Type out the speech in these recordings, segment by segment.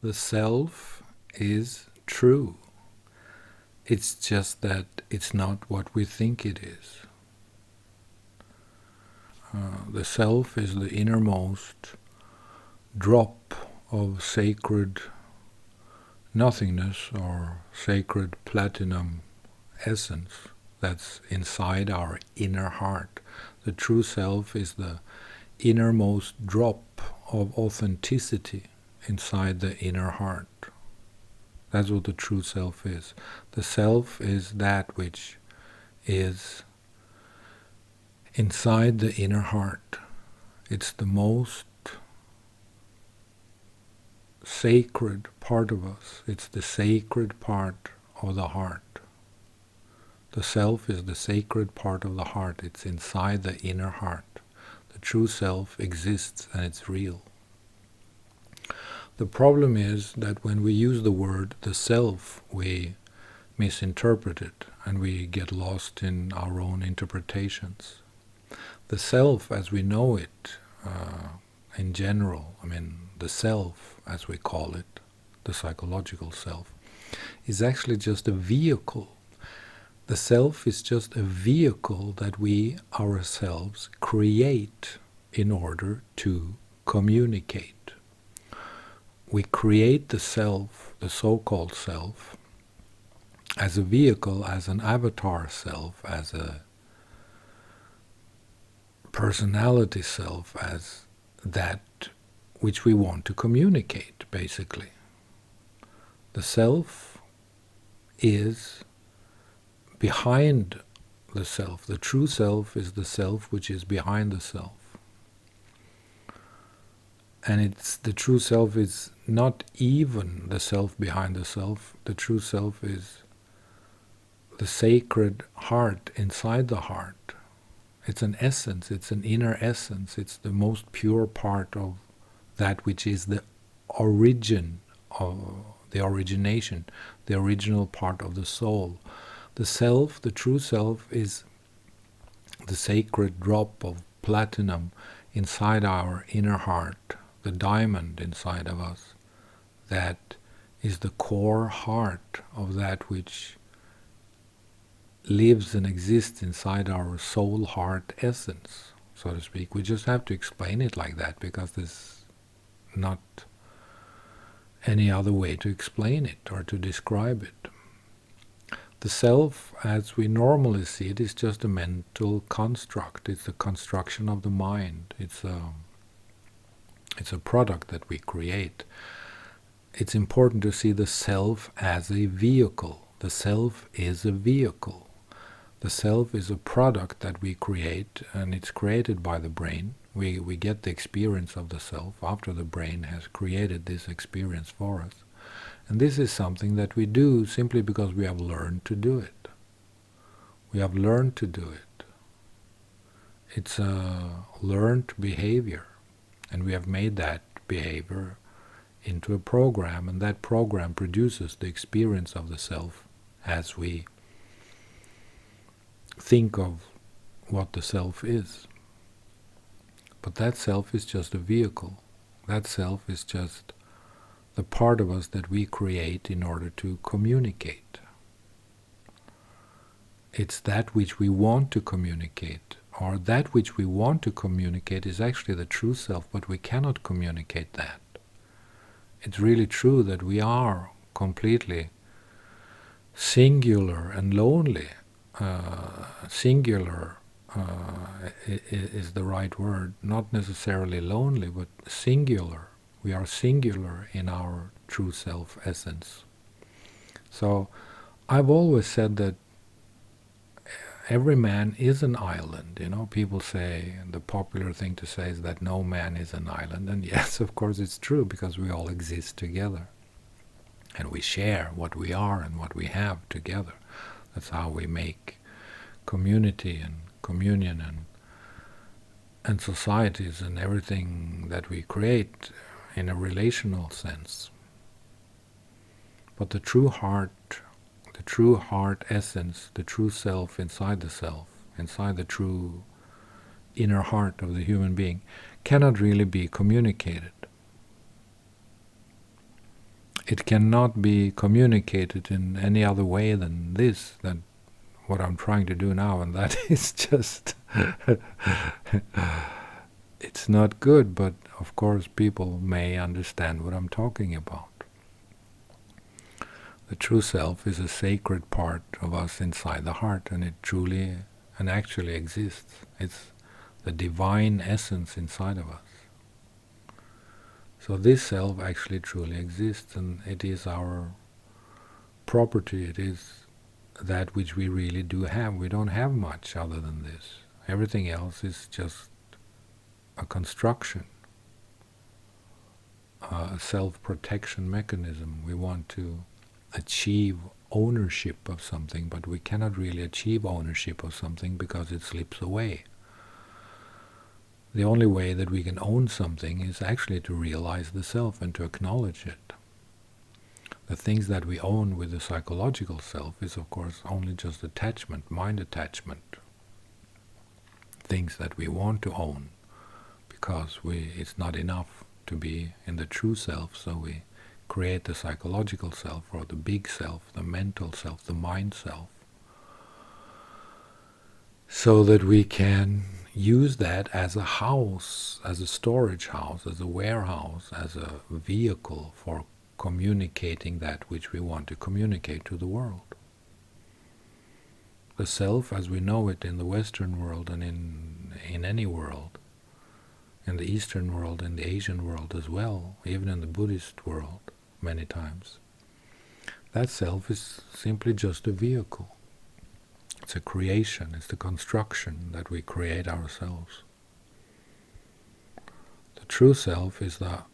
The self is true. It's just that it's not what we think it is. The self is the innermost drop of sacred nothingness or sacred platinum essence that's inside our inner heart. The true self is the innermost drop of authenticity inside the inner heart. That's what the true self is. The self is that which is inside the inner heart. It's the most sacred part of us. It's the sacred part of the heart. The self is the sacred part of the heart. It's inside the inner heart. The true self exists and it's real. The problem is that when we use the word the self, we misinterpret it and we get lost in our own interpretations. The self as we know it, in general, the self as we call it, the psychological self, is actually just a vehicle. The self is just a vehicle that we ourselves create in order to communicate. We create the self, the so-called self, as a vehicle, as an avatar self, as a personality self, as that which we want to communicate, basically. The self is behind the self. The true self is the self which is behind the self. And the true self is not even the self behind the self. The true self is the sacred heart inside the heart. It's an essence, it's an inner essence, it's the most pure part of that which is the origin of the origination, the original part of the soul. The self, the true self, is the sacred drop of platinum inside our inner heart, the diamond inside of us. That is the core heart of that which lives and exists inside our soul heart essence, so to speak. We just have to explain it like that because there's not any other way to explain it or to describe it. The self, as we normally see it, is just a mental construct. It's a construction of the mind. It's a product that we create. It's important to see the self as a vehicle. The self is a vehicle. The self is a product that we create, and it's created by the brain. We get the experience of the self after the brain has created this experience for us. And this is something that we do simply because we have learned to do it. We have learned to do it. It's a learned behavior, and we have made that behavior into a program, and that program produces the experience of the self as we think of what the self is. But that self is just a vehicle. That self is just the part of us that we create in order to communicate. It's that which we want to communicate, or that which we want to communicate is actually the true self, but we cannot communicate that. It's really true that we are completely singular and lonely. Singular is the right word, not necessarily lonely, but singular. We are singular in our true self essence. So I've always said that every man is an island. People say, the popular thing to say is that no man is an island. And yes, of course it's true, because we all exist together. And we share what we are and what we have together. That's how we make community and communion and societies and everything that we create in a relational sense. But the true heart essence, the true self, inside the true inner heart of the human being, cannot really be communicated. It cannot be communicated in any other way than this, than what I'm trying to do now, and that is just it's not good, but of course people may understand what I'm talking about. The true self is a sacred part of us inside the heart, and it truly and actually exists. It's the divine essence inside of us. So this self actually truly exists, and it is our property. It is that which we really do have. We don't have much other than this. Everything else is just a construction, a self-protection mechanism. We want to achieve ownership of something, but we cannot really achieve ownership of something because it slips away. The only way that we can own something is actually to realize the self and to acknowledge it. The things that we own with the psychological self is of course only just attachment, mind attachment. Things that we want to own because it's not enough to be in the true self, so we create the psychological self or the big self, the mental self, the mind self, so that we can use that as a house, as a storage house, as a warehouse, as a vehicle for communicating that which we want to communicate to the world. The self as we know it in the Western world and in any world, in the Eastern world, in the Asian world as well, even in the Buddhist world many times, that self is simply just a vehicle. It's a creation, it's the construction that we create ourselves. The true self is the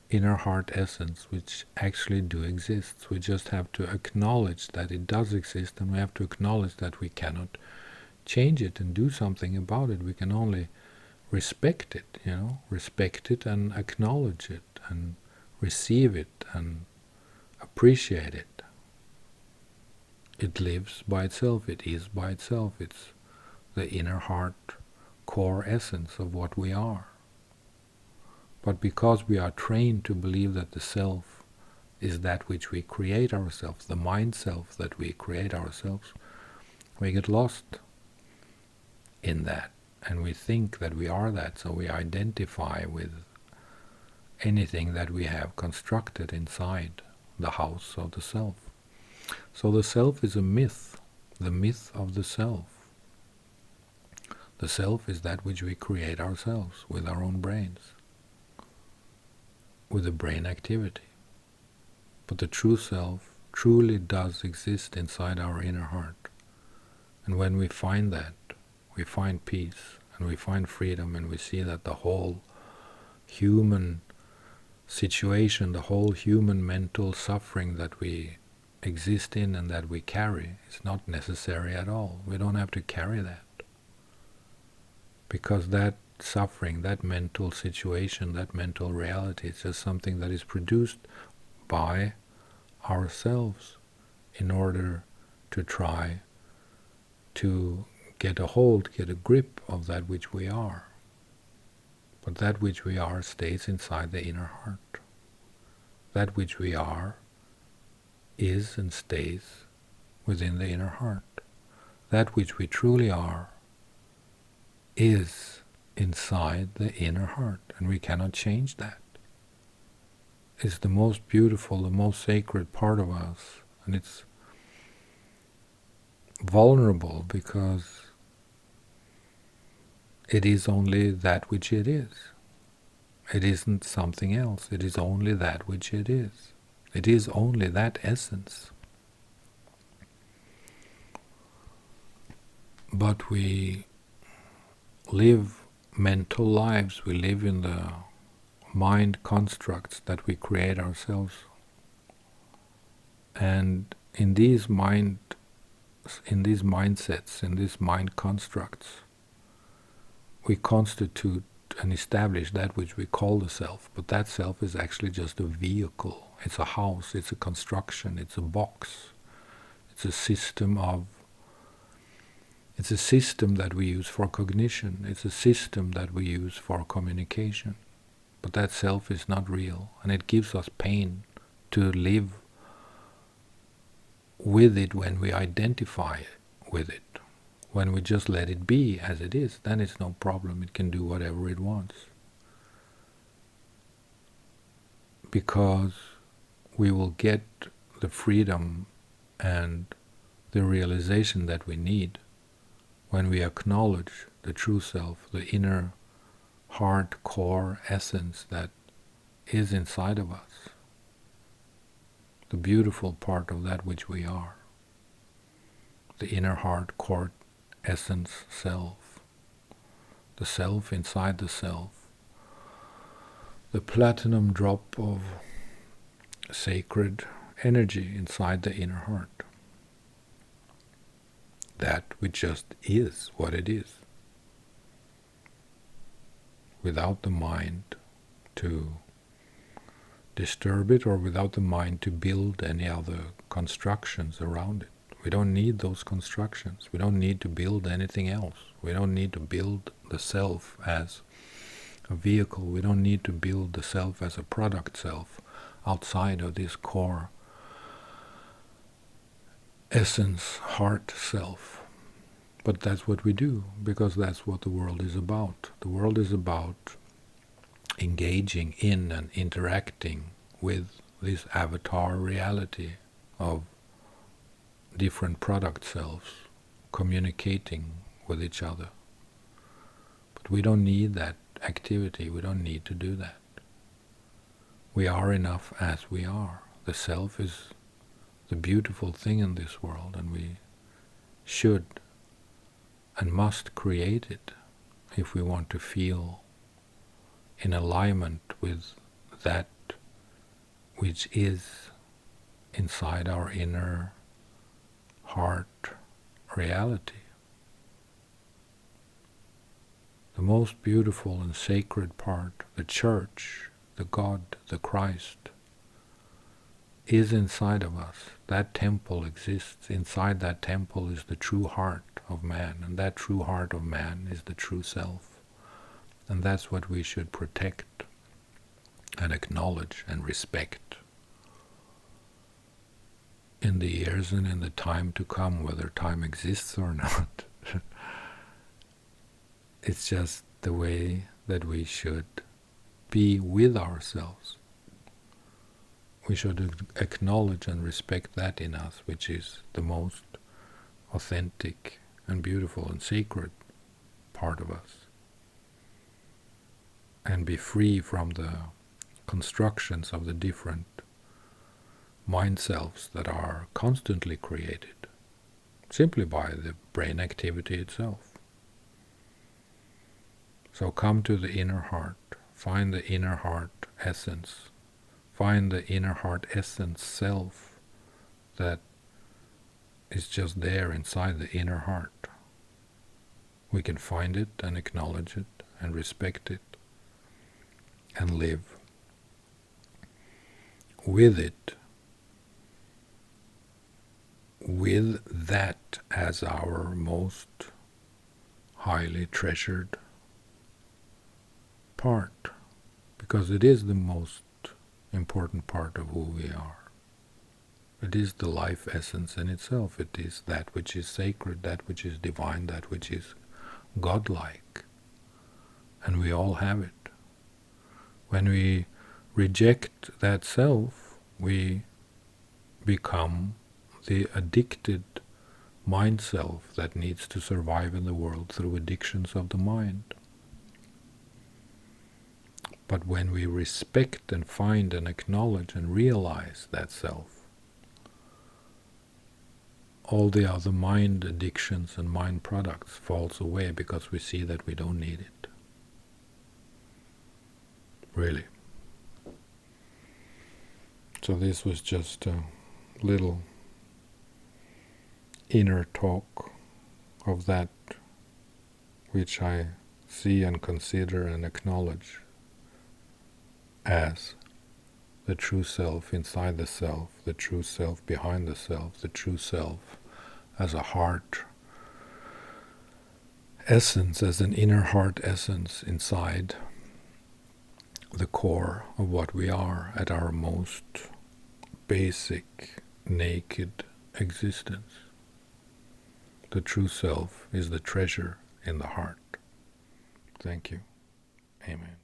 inner heart essence which actually do exist. We just have to acknowledge that it does exist, and we have to acknowledge that we cannot change it and do something about it. We can only respect it, respect it and acknowledge it and receive it and appreciate it. It lives by itself, it is by itself, it's the inner heart core essence of what we are. But because we are trained to believe that the self is that which we create ourselves, the mind self that we create ourselves, we get lost in that, and we think that we are that, so we identify with anything that we have constructed inside the house of the self. So the self is a myth, the myth of the self. The self is that which we create ourselves with our own brains, with the brain activity. But the true self truly does exist inside our inner heart. And when we find that, we find peace and we find freedom, and we see that the whole human situation, the whole human mental suffering that we exist in and that we carry is not necessary at all. We don't have to carry that. Because that suffering, that mental situation, that mental reality is just something that is produced by ourselves in order to try to get a hold, get a grip of that which we are. But that which we are stays inside the inner heart. That which we are is and stays within the inner heart. That which we truly are is inside the inner heart, and we cannot change that. It's the most beautiful, the most sacred part of us, and it's vulnerable because it is only that which it is. It isn't something else. It is only that which it is. It is only that essence. But we live mental lives. We live in the mind constructs that we create ourselves. And in these mindsets, in these mind constructs, we constitute and establish that which we call the self, but that self is actually just a vehicle. It's a house, it's a construction, it's a box, it's a system that we use for cognition, it's a system that we use for communication. But that self is not real, and it gives us pain to live with it when we identify with it. When we just let it be as it is, then it's no problem. It can do whatever it wants. Because we will get the freedom and the realization that we need when we acknowledge the true self, the inner heart core essence that is inside of us, the beautiful part of that which we are, the inner heart core essence self, the self inside the self, the platinum drop of sacred energy inside the inner heart, that which just is what it is, without the mind to disturb it, or without the mind to build any other constructions around it. We don't need those constructions. We don't need to build anything else. We don't need to build the self as a vehicle. We don't need to build the self as a product self outside of this core essence, heart self. But that's what we do, because that's what the world is about. The world is about engaging in and interacting with this avatar reality of different product selves communicating with each other. But we don't need that activity. We don't need to do that. We are enough as we are. The self is the beautiful thing in this world, and we should and must create it if we want to feel in alignment with that which is inside our inner heart reality. The most beautiful and sacred part, the church, the God, the Christ, is inside of us. That temple exists. Inside that temple is the true heart of man, and that true heart of man is the true self. And that's what we should protect and acknowledge and respect in the years and in the time to come, whether time exists or not. It's just the way that we should be with ourselves. We should acknowledge and respect that in us, which is the most authentic and beautiful and sacred part of us, and be free from the constructions of the different mind selves that are constantly created simply by the brain activity itself. So come to the inner heart, find the inner heart essence, find the inner heart essence self that is just there inside the inner heart. We can find it and acknowledge it and respect it and live with it, with that as our most highly treasured part, because it is the most important part of who we are. It is the life essence in itself. It is that which is sacred, that which is divine, that which is godlike. And we all have it. When we reject that self, we become the addicted mind self that needs to survive in the world through addictions of the mind. But when we respect and find and acknowledge and realize that self, all the other mind addictions and mind products falls away, because we see that we don't need it. Really. So this was just a little inner talk of that which I see and consider and acknowledge as the true self inside the self, the true self behind the self, the true self as a heart essence, as an inner heart essence inside the core of what we are at our most basic, naked existence. The true self is the treasure in the heart. Thank you. Amen.